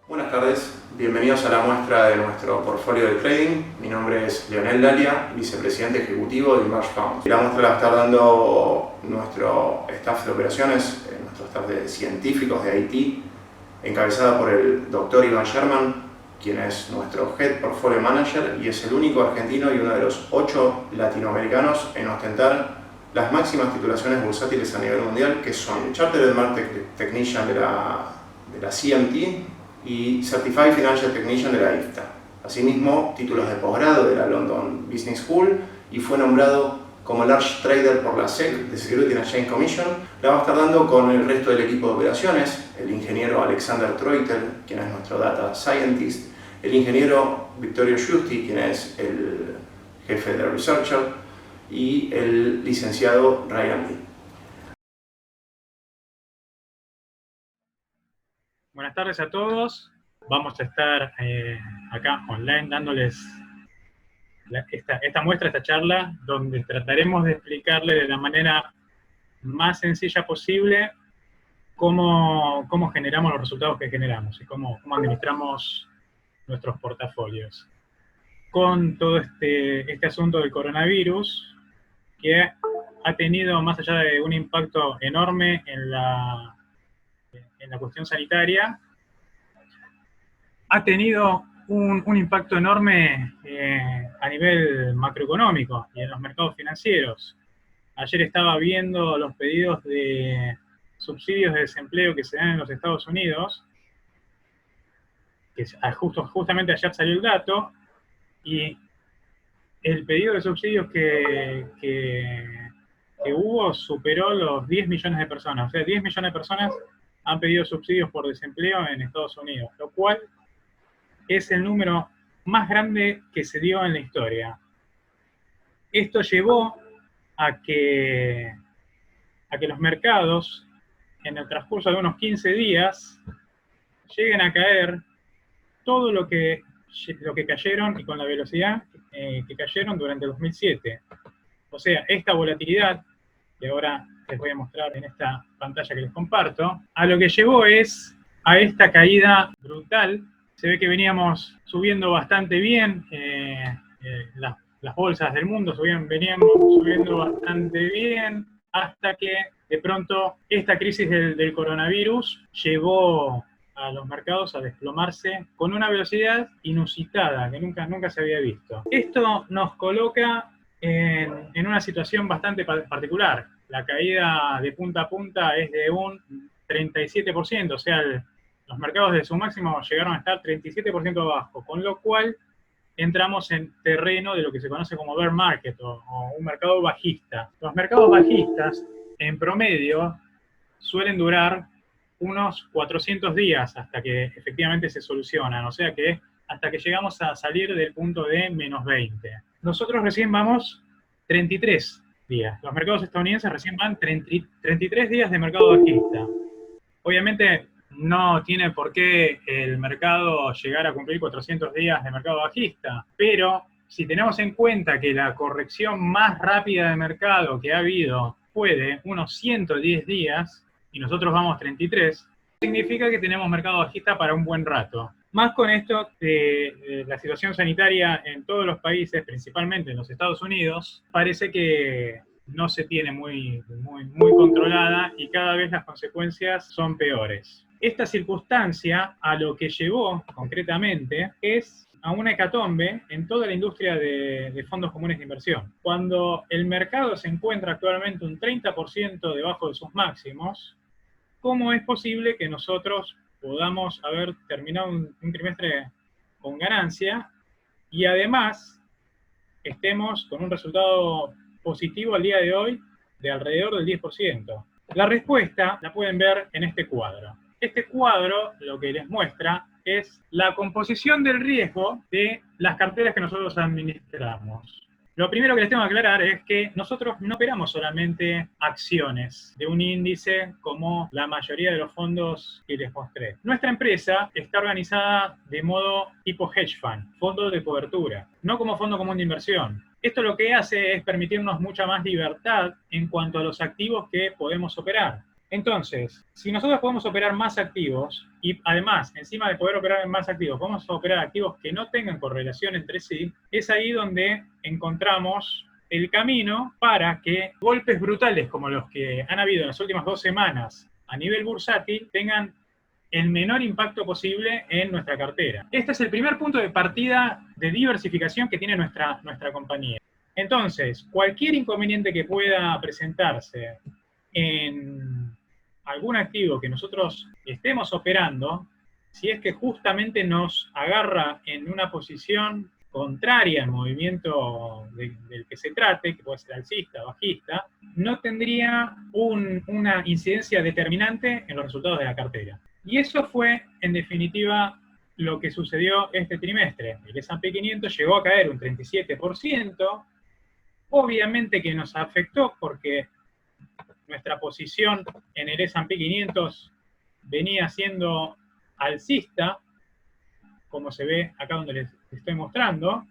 Buenas tardes, bienvenidos a la muestra de nuestro portfolio de trading. Mi nombre es Leonel Dalia, vicepresidente ejecutivo de Emerge Funds. La muestra la va a estar dando nuestro staff de operaciones, nuestro staff de científicos de IT, encabezada por el doctor Iván Sherman, quien es nuestro Head Portfolio Manager y es el único argentino y uno de los 8 latinoamericanos en ostentar las máximas titulaciones bursátiles a nivel mundial, que son Chartered Market Technician de la CMT y Certified Financial Technician de la IFTA. Asimismo, títulos de posgrado de la London Business School y fue nombrado como Large Trader por la SEC, de Security and Exchange Commission. La va a estar dando con el resto del equipo de operaciones, el ingeniero Alexander Treutel, quien es nuestro Data Scientist, el ingeniero Victorio Giusti, quien es el jefe de Researcher, y el licenciado Ryan Lee. Buenas tardes a todos. Vamos a estar acá online dándoles esta muestra, esta charla, donde trataremos de explicarle de la manera más sencilla posible cómo generamos los resultados que generamos y cómo administramos nuestros portafolios. Con todo este asunto del coronavirus, que ha tenido, más allá de un impacto enorme en la cuestión sanitaria, ha tenido un impacto enorme a nivel macroeconómico y en los mercados financieros. Ayer estaba viendo los pedidos de subsidios de desempleo que se dan en los Estados Unidos, que justamente ayer salió el dato, y el pedido de subsidios que hubo superó los 10 millones de personas. O sea, 10 millones de personas han pedido subsidios por desempleo en Estados Unidos, lo cual es el número más grande que se dio en la historia. Esto llevó a que los mercados, en el transcurso de unos 15 días, lleguen a caer todo lo que cayeron y con la velocidad que cayeron durante el 2007. O sea, esta volatilidad, que ahora les voy a mostrar en esta pantalla que les comparto, a lo que llevó es a esta caída brutal. Se ve que veníamos subiendo bastante bien, las bolsas del mundo veníamos subiendo bastante bien, hasta que de pronto esta crisis del coronavirus llevó a los mercados a desplomarse con una velocidad inusitada, que nunca se había visto. Esto nos coloca en una situación bastante particular. La caída de punta a punta es de un 37%, o sea, los mercados de su máximo llegaron a estar 37% abajo, con lo cual entramos en terreno de lo que se conoce como bear market o un mercado bajista. Los mercados bajistas, en promedio, suelen durar unos 400 días hasta que efectivamente se solucionan, o sea que hasta que llegamos a salir del punto de menos 20. Nosotros recién vamos 33 días. Los mercados estadounidenses recién van 33 días de mercado bajista. Obviamente no tiene por qué el mercado llegar a cumplir 400 días de mercado bajista, pero si tenemos en cuenta que la corrección más rápida de mercado que ha habido fue de unos 110 días, y nosotros vamos 33, significa que tenemos mercado bajista para un buen rato. Más con esto de la situación sanitaria en todos los países, principalmente en los Estados Unidos, parece que no se tiene muy controlada y cada vez las consecuencias son peores. Esta circunstancia a lo que llevó concretamente es a una hecatombe en toda la industria de fondos comunes de inversión. Cuando el mercado se encuentra actualmente un 30% debajo de sus máximos, ¿cómo es posible que nosotros podamos haber terminado un trimestre con ganancia y además estemos con un resultado positivo al día de hoy de alrededor del 10%? La respuesta la pueden ver en este cuadro. Este cuadro lo que les muestra es la composición del riesgo de las carteras que nosotros administramos. Lo primero que les tengo que aclarar es que nosotros no operamos solamente acciones de un índice como la mayoría de los fondos que les mostré. Nuestra empresa está organizada de modo tipo hedge fund, fondo de cobertura, no como fondo común de inversión. Esto lo que hace es permitirnos mucha más libertad en cuanto a los activos que podemos operar. Entonces, si nosotros podemos operar más activos, y además, encima de poder operar en más activos, podemos operar activos que no tengan correlación entre sí, es ahí donde encontramos el camino para que golpes brutales como los que han habido en las últimas 2 semanas a nivel bursátil tengan el menor impacto posible en nuestra cartera. Este es el primer punto de partida de diversificación que tiene nuestra compañía. Entonces, cualquier inconveniente que pueda presentarse en algún activo que nosotros estemos operando, si es que justamente nos agarra en una posición contraria al movimiento del que se trate, que puede ser alcista, bajista, no tendría una incidencia determinante en los resultados de la cartera. Y eso fue, en definitiva, lo que sucedió este trimestre. El S&P 500 llegó a caer un 37%, obviamente que nos afectó porque nuestra posición en el S&P 500 venía siendo alcista, como se ve acá donde les estoy mostrando,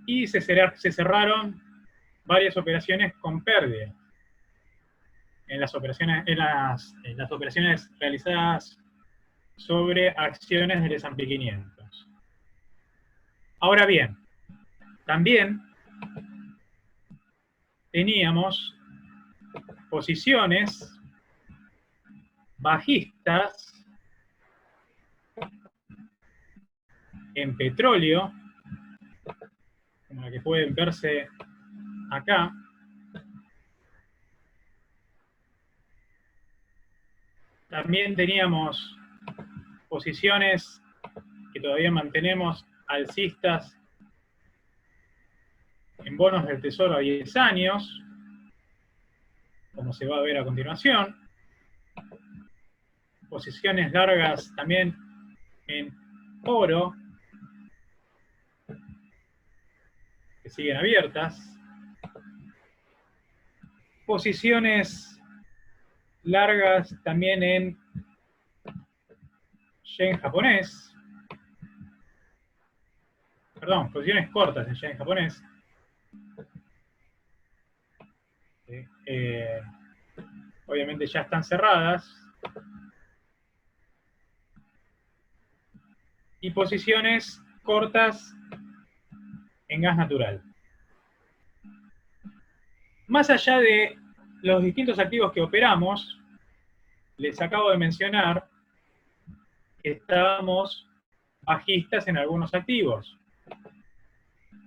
y se cerraron varias operaciones con pérdida en las operaciones realizadas sobre acciones del S&P 500. Ahora bien, también teníamos posiciones bajistas en petróleo, como la que pueden verse acá. También teníamos posiciones que todavía mantenemos alcistas en bonos del Tesoro a 10 años, como se va a ver a continuación. Posiciones largas también en oro, que siguen abiertas. Posiciones largas también en yen japonés. Perdón, posiciones cortas en yen japonés. Obviamente ya están cerradas. Y posiciones cortas en gas natural. Más allá de los distintos activos que operamos, les acabo de mencionar que estábamos bajistas en algunos activos.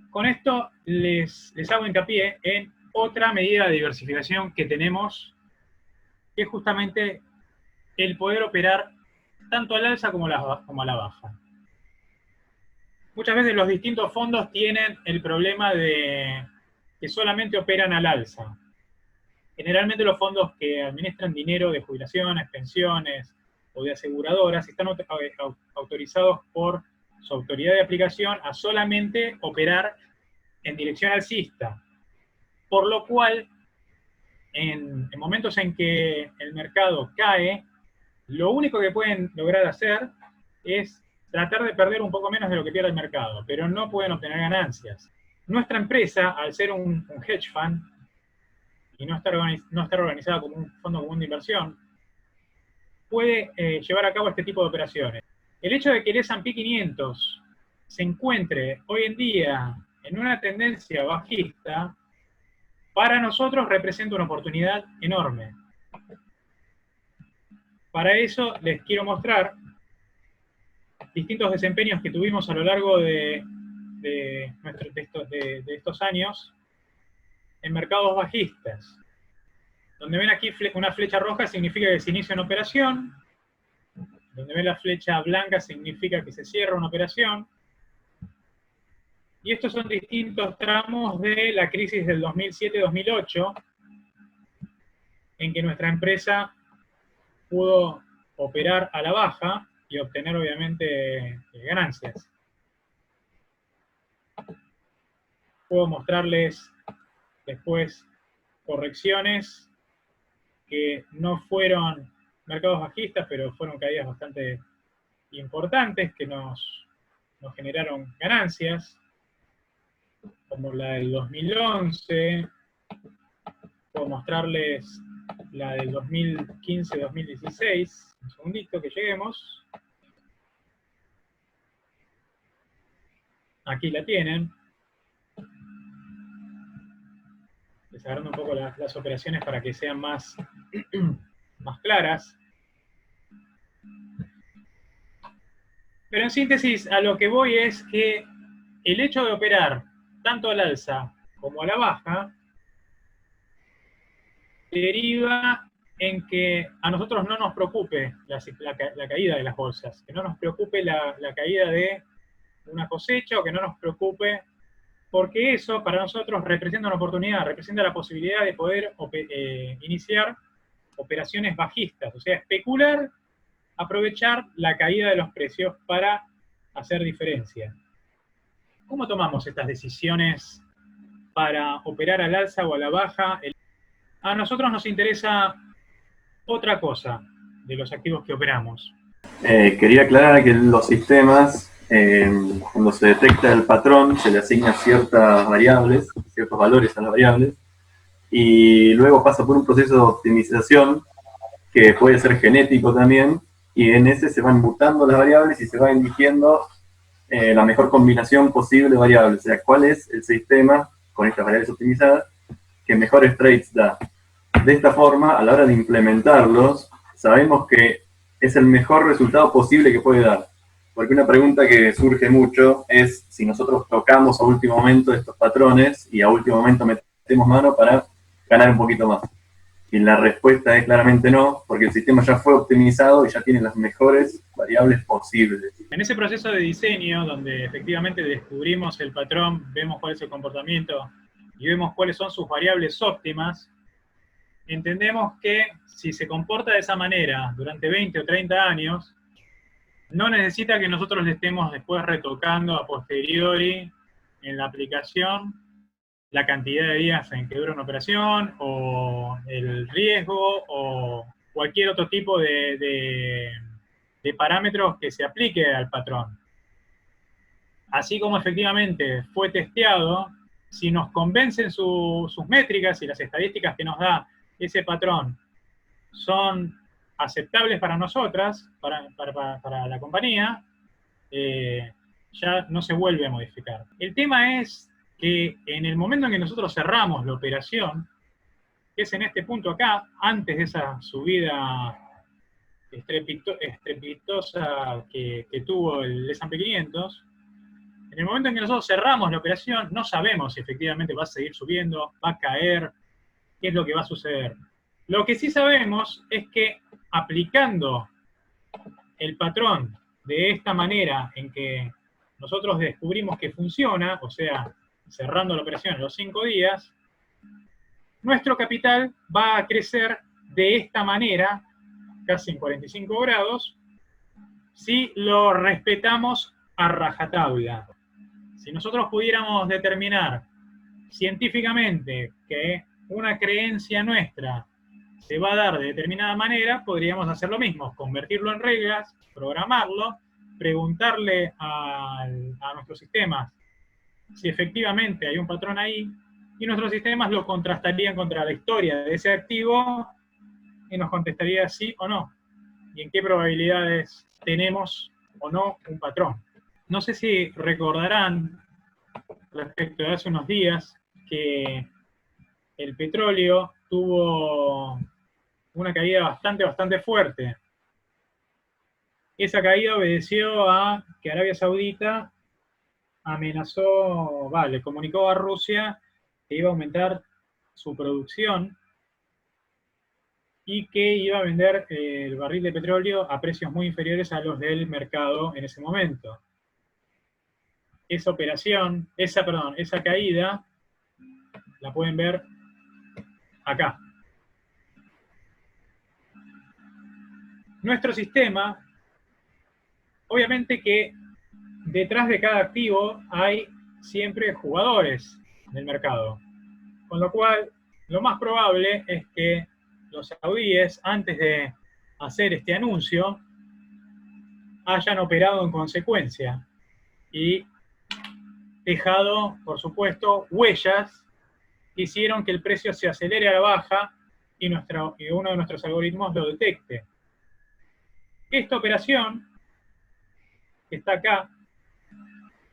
Con esto les hago hincapié en otra medida de diversificación que tenemos, que es justamente el poder operar tanto al alza como a la baja. Muchas veces los distintos fondos tienen el problema de que solamente operan al alza. Generalmente los fondos que administran dinero de jubilaciones, pensiones o de aseguradoras están autorizados por su autoridad de aplicación a solamente operar en dirección alcista. Por lo cual, en momentos en que el mercado cae, lo único que pueden lograr hacer es tratar de perder un poco menos de lo que pierde el mercado, pero no pueden obtener ganancias. Nuestra empresa, al ser un hedge fund y no estar organizada como un fondo común de inversión, puede llevar a cabo este tipo de operaciones. El hecho de que el S&P 500 se encuentre hoy en día en una tendencia bajista, para nosotros representa una oportunidad enorme. Para eso les quiero mostrar distintos desempeños que tuvimos a lo largo de estos años en mercados bajistas. Donde ven aquí una flecha roja significa que se inicia una operación, donde ven la flecha blanca significa que se cierra una operación, y estos son distintos tramos de la crisis del 2007-2008, en que nuestra empresa pudo operar a la baja y obtener obviamente ganancias. Puedo mostrarles después correcciones que no fueron mercados bajistas, pero fueron caídas bastante importantes que nos generaron ganancias, como la del 2011. Puedo mostrarles la del 2015-2016. Un segundito que lleguemos. Aquí la tienen. Desagrando un poco las operaciones para que sean más claras. Pero en síntesis, a lo que voy es que el hecho de operar tanto al alza como a la baja deriva en que a nosotros no nos preocupe la caída de las bolsas, que no nos preocupe la caída de una cosecha, o que no nos preocupe, porque eso para nosotros representa una oportunidad, representa la posibilidad de poder iniciar operaciones bajistas, o sea, especular, aprovechar la caída de los precios para hacer diferencia. ¿Cómo tomamos estas decisiones para operar al alza o a la baja? A nosotros nos interesa otra cosa de los activos que operamos. Quería aclarar que los sistemas, cuando se detecta el patrón, se le asignan ciertas variables, ciertos valores a las variables, y luego pasa por un proceso de optimización que puede ser genético también, y en ese se van mutando las variables y se va eligiendo la mejor combinación posible de variables, o sea, cuál es el sistema con estas variables optimizadas que mejores trades da. De esta forma, a la hora de implementarlos, sabemos que es el mejor resultado posible que puede dar. Porque una pregunta que surge mucho es si nosotros tocamos a último momento estos patrones y a último momento metemos mano para ganar un poquito más. Y la respuesta es claramente no, porque el sistema ya fue optimizado y ya tiene las mejores variables posibles. En ese proceso de diseño, donde efectivamente descubrimos el patrón, vemos cuál es el comportamiento y vemos cuáles son sus variables óptimas, entendemos que si se comporta de esa manera durante 20 o 30 años, no necesita que nosotros le estemos después retocando a posteriori en la aplicación la cantidad de días en que dura una operación, o el riesgo, o cualquier otro tipo de parámetros que se aplique al patrón. Así como efectivamente fue testeado, si nos convencen sus métricas y las estadísticas que nos da ese patrón son aceptables para nosotras, para la compañía, ya no se vuelve a modificar. El tema es que en el momento en que nosotros cerramos la operación, que es en este punto acá, antes de esa subida estrepitosa que tuvo el S&P 500, en el momento en que nosotros cerramos la operación, no sabemos si efectivamente va a seguir subiendo, va a caer, qué es lo que va a suceder. Lo que sí sabemos es que aplicando el patrón de esta manera en que nosotros descubrimos que funciona, o sea, cerrando la operación en los 5 días, nuestro capital va a crecer de esta manera, casi en 45 grados, si lo respetamos a rajatabla. Si nosotros pudiéramos determinar científicamente que una creencia nuestra se va a dar de determinada manera, podríamos hacer lo mismo, convertirlo en reglas, programarlo, preguntarle a nuestros sistemas si efectivamente hay un patrón ahí, y nuestros sistemas lo contrastarían contra la historia de ese activo y nos contestaría sí o no, y en qué probabilidades tenemos o no un patrón. No sé si recordarán, respecto de hace unos días, que el petróleo tuvo una caída bastante fuerte. Esa caída obedeció a que Arabia Saudita le comunicó a Rusia que iba a aumentar su producción y que iba a vender el barril de petróleo a precios muy inferiores a los del mercado en ese momento. Esa caída, la pueden ver acá. Nuestro sistema, obviamente que detrás de cada activo hay siempre jugadores del mercado, con lo cual lo más probable es que los saudíes, antes de hacer este anuncio, hayan operado en consecuencia y dejado, por supuesto, huellas que hicieron que el precio se acelere a la baja y uno de nuestros algoritmos lo detecte. Esta operación, que está acá,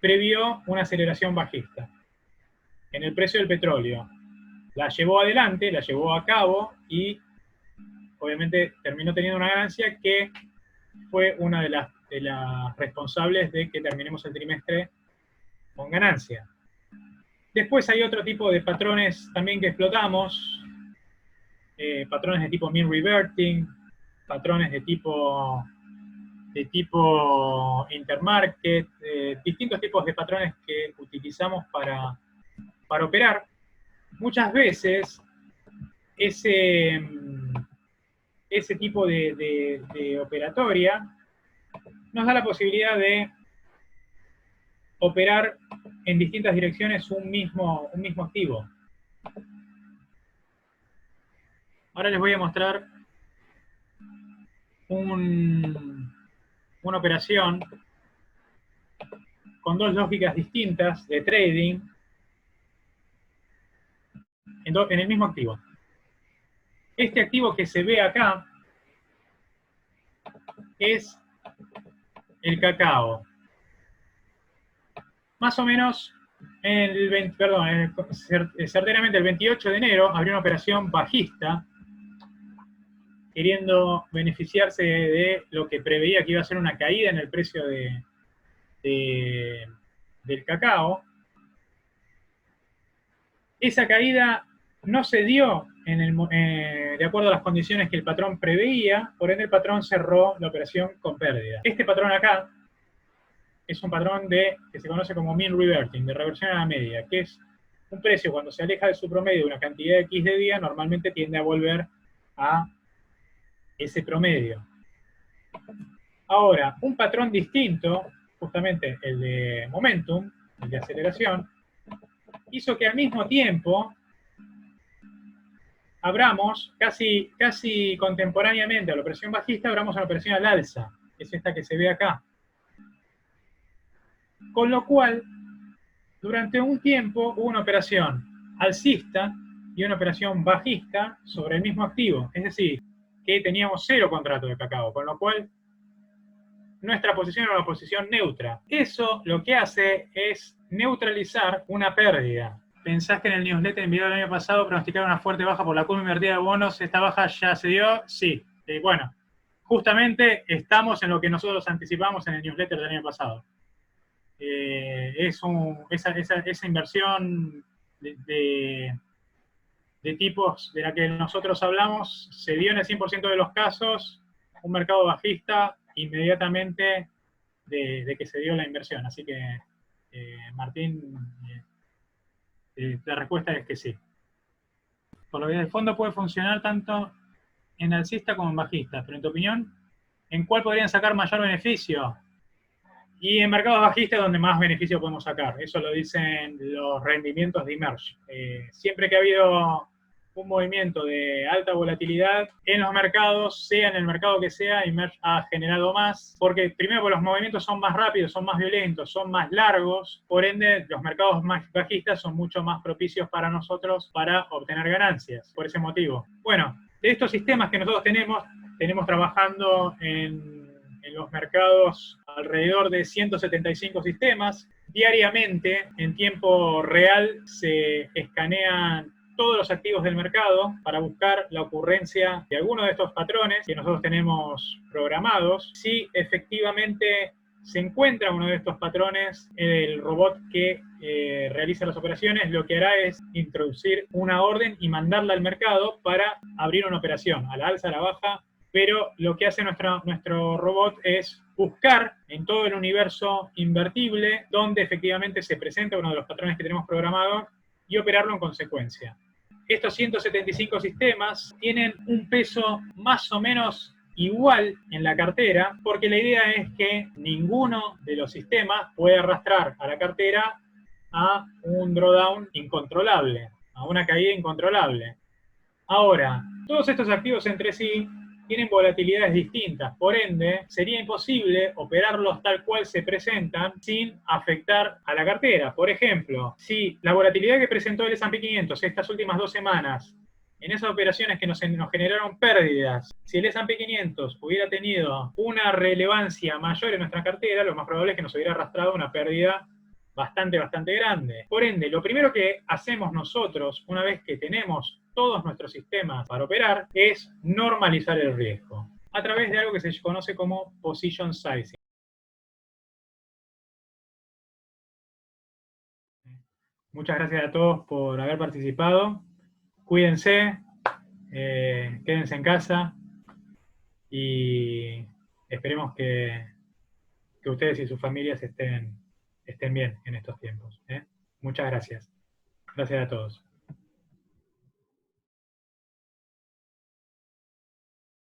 previó una aceleración bajista en el precio del petróleo. La llevó adelante, la llevó a cabo y obviamente terminó teniendo una ganancia que fue una de las responsables de que terminemos el trimestre con ganancia. Después hay otro tipo de patrones también que explotamos, patrones de tipo mean reverting, patrones de tipo intermarket, distintos tipos de patrones que utilizamos para operar. Muchas veces ese tipo de operatoria nos da la posibilidad de operar en distintas direcciones un mismo activo. Ahora les voy a mostrar una operación con dos lógicas distintas de trading en el mismo activo. Este activo que se ve acá es el cacao. Más o menos, certeramente el 28 de enero abrió una operación bajista, queriendo beneficiarse de lo que preveía que iba a ser una caída en el precio del cacao. Esa caída no se dio de acuerdo a las condiciones que el patrón preveía, por ende el patrón cerró la operación con pérdida. Este patrón acá es un patrón que se conoce como mean reverting, de reversión a la media, que es un precio cuando se aleja de su promedio una cantidad X de días, normalmente tiende a volver a ese promedio. Ahora, un patrón distinto, justamente el de momentum, el de aceleración, hizo que al mismo tiempo abramos casi contemporáneamente a la operación bajista, abramos una operación al alza, que es esta que se ve acá. Con lo cual, durante un tiempo hubo una operación alcista y una operación bajista sobre el mismo activo. Es decir, que teníamos 0 contratos de cacao, con lo cual nuestra posición era una posición neutra. Eso lo que hace es neutralizar una pérdida. ¿Pensás que en el newsletter enviado el año pasado pronosticaron una fuerte baja por la curva invertida de bonos? ¿Esta baja ya se dio? Sí. Bueno, justamente estamos en lo que nosotros anticipamos en el newsletter del año pasado. Esa inversión de tipos de la que nosotros hablamos se dio en el 100% de los casos, un mercado bajista inmediatamente de que se dio la inversión. Así que, Martín, la respuesta es que sí. Por lo que el fondo puede funcionar tanto en alcista como en bajista, pero en tu opinión, ¿en cuál podrían sacar mayor beneficio? Y en mercados bajistas es donde más beneficio podemos sacar. Eso lo dicen los rendimientos de Emerge. Siempre que ha habido un movimiento de alta volatilidad en los mercados, sea en el mercado que sea, Emerge ha generado más, porque primero porque los movimientos son más rápidos, son más violentos, son más largos, por ende los mercados más bajistas son mucho más propicios para nosotros para obtener ganancias, por ese motivo. Bueno, de estos sistemas que nosotros tenemos trabajando en los mercados alrededor de 175 sistemas. Diariamente, en tiempo real, se escanean todos los activos del mercado para buscar la ocurrencia de alguno de estos patrones que nosotros tenemos programados. Si efectivamente se encuentra uno de estos patrones, el robot que realiza las operaciones lo que hará es introducir una orden y mandarla al mercado para abrir una operación, a la alza, a la baja, pero lo que hace nuestro robot es buscar en todo el universo invertible donde efectivamente se presenta uno de los patrones que tenemos programados y operarlo en consecuencia. Estos 175 sistemas tienen un peso más o menos igual en la cartera, porque la idea es que ninguno de los sistemas puede arrastrar a la cartera a un drawdown incontrolable, a una caída incontrolable. Ahora, todos estos activos entre sí tienen volatilidades distintas, por ende, sería imposible operarlos tal cual se presentan sin afectar a la cartera. Por ejemplo, si la volatilidad que presentó el S&P 500 estas últimas 2 semanas en esas operaciones que nos generaron pérdidas, si el S&P 500 hubiera tenido una relevancia mayor en nuestra cartera, lo más probable es que nos hubiera arrastrado una pérdida bastante grande. Por ende, lo primero que hacemos nosotros, una vez que tenemos todos nuestros sistemas para operar, es normalizar el riesgo, a través de algo que se conoce como position sizing. Muchas gracias a todos por haber participado. Cuídense, quédense en casa y esperemos que ustedes y sus familias estén bien en estos tiempos. Muchas gracias. Gracias a todos.